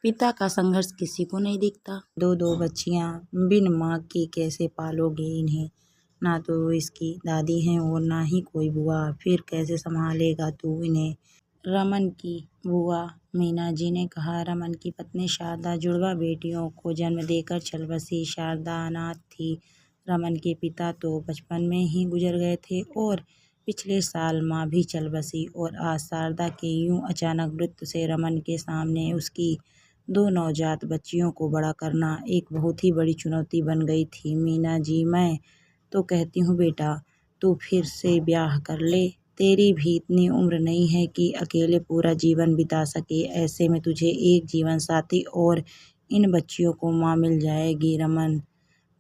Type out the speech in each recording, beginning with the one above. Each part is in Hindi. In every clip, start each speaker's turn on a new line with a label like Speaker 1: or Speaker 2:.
Speaker 1: पिता का संघर्ष किसी को नहीं दिखता। दो दो बच्चियां बिन माँ के कैसे पालोगे इन्हें? ना तो इसकी दादी हैं और ना ही कोई बुआ, फिर कैसे संभालेगा तू इन्हें? रमन की बुआ मीना जी ने कहा। रमन की पत्नी शारदा जुड़वा बेटियों को जन्म देकर चल बसी। शारदा अनाथ थी। रमन के पिता तो बचपन में ही गुजर गए थे और पिछले साल माँ भी चल बसी और आज शारदा के यूं अचानक मृत्यु से रमन के सामने उसकी दो नवजात बच्चियों को बड़ा करना एक बहुत ही बड़ी चुनौती बन गई थी। मीना जी, मैं तो कहती हूँ बेटा, तू फिर से ब्याह कर ले। तेरी भी इतनी उम्र नहीं है कि अकेले पूरा जीवन बिता सके। ऐसे में तुझे एक जीवन साथी और इन बच्चियों को माँ मिल जाएगी। रमन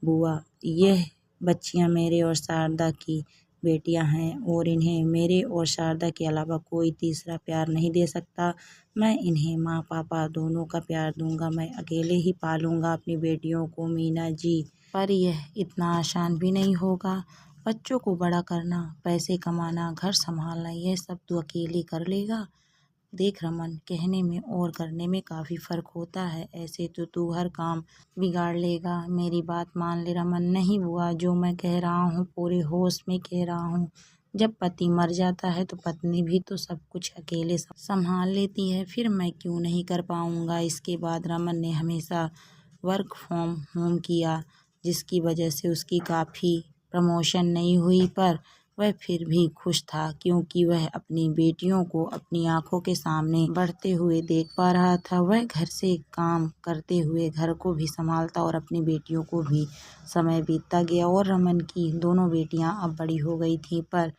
Speaker 1: बुआ, यह बच्चियां मेरे और शारदा की बेटियां हैं और इन्हें मेरे और शारदा के अलावा कोई तीसरा प्यार नहीं दे सकता। मैं इन्हें माँ पापा दोनों का प्यार दूंगा। मैं अकेले ही पालूंगा अपनी बेटियों को मीना जी। पर यह इतना आसान भी नहीं होगा। बच्चों को बड़ा करना, पैसे कमाना, घर संभालना, यह सब तू अकेले कर लेगा? देख रमन, कहने में और करने में काफ़ी फ़र्क होता है। ऐसे तो तू हर काम बिगाड़ लेगा। मेरी बात मान ले रमन। नहीं बुआ, जो मैं कह रहा हूँ पूरे होश में कह रहा हूँ। जब पति मर जाता है तो पत्नी भी तो सब कुछ अकेले संभाल लेती है। फिर मैं क्यों नहीं कर पाऊँगा? इसके बाद रमन ने हमेशा वर्क फ्रॉम होम किया, जिसकी वजह से उसकी काफ़ी प्रमोशन नहीं हुई, पर वह फिर भी खुश था क्योंकि वह अपनी बेटियों को अपनी आंखों के सामने बढ़ते हुए देख पा रहा था। वह घर से काम करते हुए घर को भी संभालता और अपनी बेटियों को भी। समय बीतता गया और रमन की दोनों बेटियां अब बड़ी हो गई थीं, पर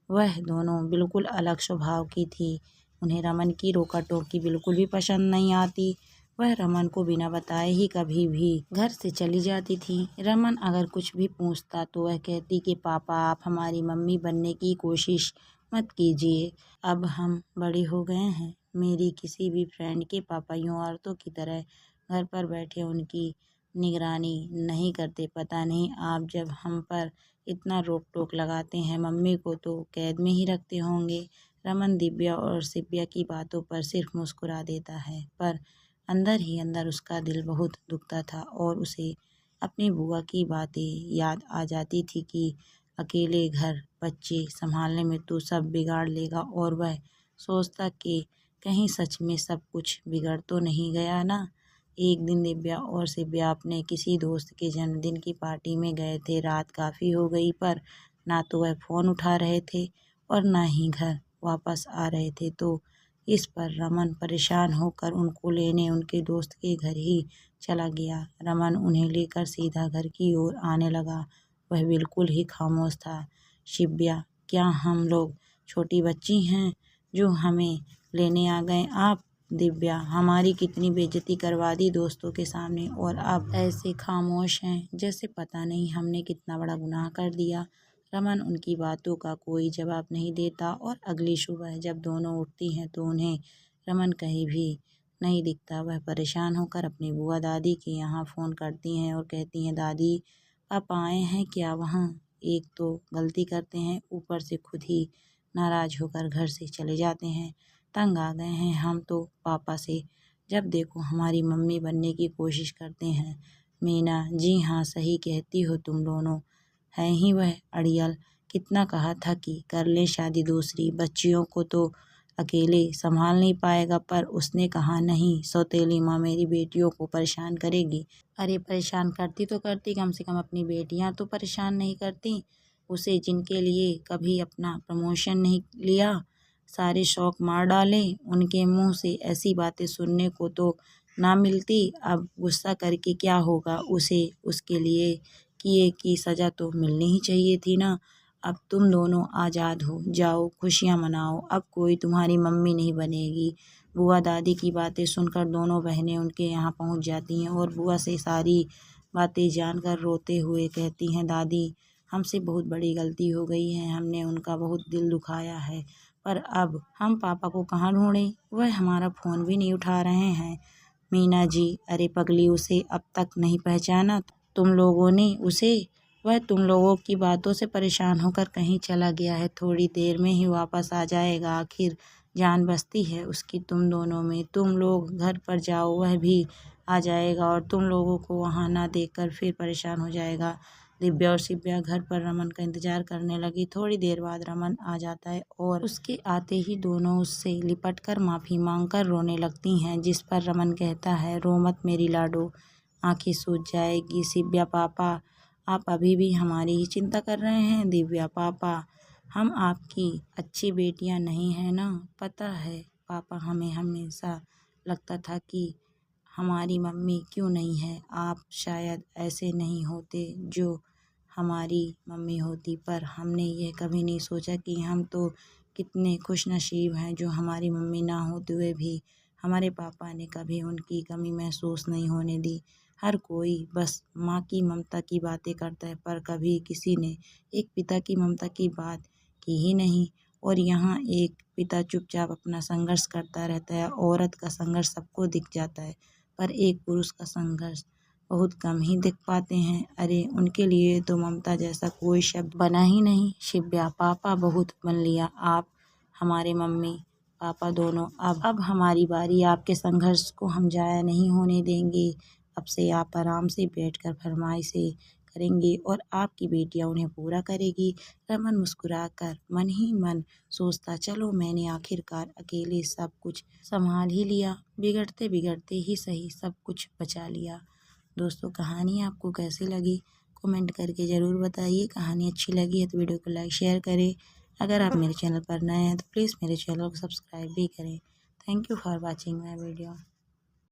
Speaker 1: वह दोनों बिल्कुल अलग स्वभाव की थी। उन्हें रमन की रोका टोकी बिल्कुल भी पसंद नहीं आती। वह रमन को बिना बताए ही कभी भी घर से चली जाती थी। रमन अगर कुछ भी पूछता तो वह कहती कि पापा, आप हमारी मम्मी बनने की कोशिश मत कीजिए। अब हम बड़े हो गए हैं। मेरी किसी भी फ्रेंड के पापा यूं औरतों की तरह घर पर बैठे उनकी निगरानी नहीं करते। पता नहीं आप जब हम पर इतना रोक टोक लगाते हैं, मम्मी को तो कैद में ही रखते होंगे। रमन दिव्या और सिव्या की बातों पर सिर्फ मुस्कुरा देता है, पर अंदर ही अंदर उसका दिल बहुत दुखता था और उसे अपनी बुआ की बातें याद आ जाती थी कि अकेले घर बच्चे संभालने में तो सब बिगाड़ लेगा। और वह सोचता कि कहीं सच में सब कुछ बिगड़ तो नहीं गया ना। एक दिन दिव्या और सिव्या अपने किसी दोस्त के जन्मदिन की पार्टी में गए थे। रात काफ़ी हो गई, पर ना तो वह फ़ोन उठा रहे थे और ना ही घर वापस आ रहे थे। तो इस पर रमन परेशान होकर उनको लेने उनके दोस्त के घर ही चला गया। रमन उन्हें लेकर सीधा घर की ओर आने लगा। वह बिल्कुल ही खामोश था। शिव्या, क्या हम लोग छोटी बच्ची हैं जो हमें लेने आ गए आप? दिव्या, हमारी कितनी बेइज्जती करवा दी दोस्तों के सामने और अब ऐसे खामोश हैं जैसे पता नहीं हमने कितना बड़ा गुनाह कर दिया। रमन उनकी बातों का कोई जवाब नहीं देता और अगली सुबह जब दोनों उठती हैं तो उन्हें रमन कहीं भी नहीं दिखता। वह परेशान होकर अपनी बुआ दादी के यहाँ फ़ोन करती हैं और कहती हैं, दादी पापा आए हैं क्या? वहाँ एक तो गलती करते हैं, ऊपर से खुद ही नाराज़ होकर घर से चले जाते हैं। तंग आ गए हैं हम तो पापा से। जब देखो हमारी मम्मी बनने की कोशिश करते हैं। मीना जी, हाँ सही कहती हो तुम दोनों। है ही वह अड़ियल। कितना कहा था कि कर ले शादी दूसरी, बच्चियों को तो अकेले संभाल नहीं पाएगा, पर उसने कहा नहीं, सौतेली माँ मेरी बेटियों को परेशान करेगी। अरे परेशान करती तो करती, कम से कम अपनी बेटियां तो परेशान नहीं करती उसे, जिनके लिए कभी अपना प्रमोशन नहीं लिया, सारे शौक मार डाले। उनके मुंह से ऐसी बातें सुनने को तो ना मिलती। अब गुस्सा करके क्या होगा? उसे उसके लिए किए की सज़ा तो मिलनी ही चाहिए थी ना। अब तुम दोनों आज़ाद हो, जाओ खुशियाँ मनाओ, अब कोई तुम्हारी मम्मी नहीं बनेगी। बुआ दादी की बातें सुनकर दोनों बहनें उनके यहाँ पहुँच जाती हैं और बुआ से सारी बातें जानकर रोते हुए कहती हैं, दादी हमसे बहुत बड़ी गलती हो गई है, हमने उनका बहुत दिल दुखाया है, पर अब हम पापा को कहाँ ढूँढें? वह हमारा फ़ोन भी नहीं उठा रहे हैं। मीना जी, अरे पगली, उसे अब तक नहीं पहचाना तुम लोगों ने उसे? वह तुम लोगों की बातों से परेशान होकर कहीं चला गया है, थोड़ी देर में ही वापस आ जाएगा। आखिर जान बसती है उसकी तुम दोनों में। तुम लोग घर पर जाओ, वह भी आ जाएगा और तुम लोगों को वहाँ ना देखकर फिर परेशान हो जाएगा। दिव्या और शिव्या घर पर रमन का इंतजार करने लगी। थोड़ी देर बाद रमन आ जाता है और उसके आते ही दोनों उससे लिपटकर माफ़ी मांगकर रोने लगती हैं, जिस पर रमन कहता है, रो मत मेरी लाडो, आँखें सूज जाएगी। शिव्या, पापा आप अभी भी हमारी ही चिंता कर रहे हैं। दिव्या, पापा हम आपकी अच्छी बेटियां नहीं हैं ना। पता है पापा, हमें हमेशा लगता था कि हमारी मम्मी क्यों नहीं है। आप शायद ऐसे नहीं होते जो हमारी मम्मी होती, पर हमने यह कभी नहीं सोचा कि हम तो कितने खुश नसीब हैं जो हमारी मम्मी ना होते हुए भी हमारे पापा ने कभी उनकी कमी महसूस नहीं होने दी। हर कोई बस माँ की ममता की बातें करता है, पर कभी किसी ने एक पिता की ममता की बात की ही नहीं। और यहाँ एक पिता चुपचाप अपना संघर्ष करता रहता है। औरत का संघर्ष सबको दिख जाता है, पर एक पुरुष का संघर्ष बहुत कम ही दिख पाते हैं। अरे उनके लिए तो ममता जैसा कोई शब्द बना ही नहीं। शिव्या, पापा बहुत बन लिया, आप हमारे मम्मी पापा दोनों। अब हमारी बारी, आपके संघर्ष को हम जाया नहीं होने देंगे। अब से आप आराम से बैठकर फरमाइशें करेंगे और आपकी बेटियां उन्हें पूरा करेगी। रमन मुस्कुराकर मन ही मन सोचता, चलो मैंने आखिरकार अकेले सब कुछ संभाल ही लिया, बिगड़ते बिगड़ते ही सही सब कुछ बचा लिया। दोस्तों, कहानी आपको कैसी लगी कमेंट करके ज़रूर बताइए। कहानी अच्छी लगी है तो वीडियो को लाइक शेयर करें। अगर आप मेरे चैनल पर नए हैं तो प्लीज़ मेरे चैनल को सब्सक्राइब भी करें। Thank you for watching my video.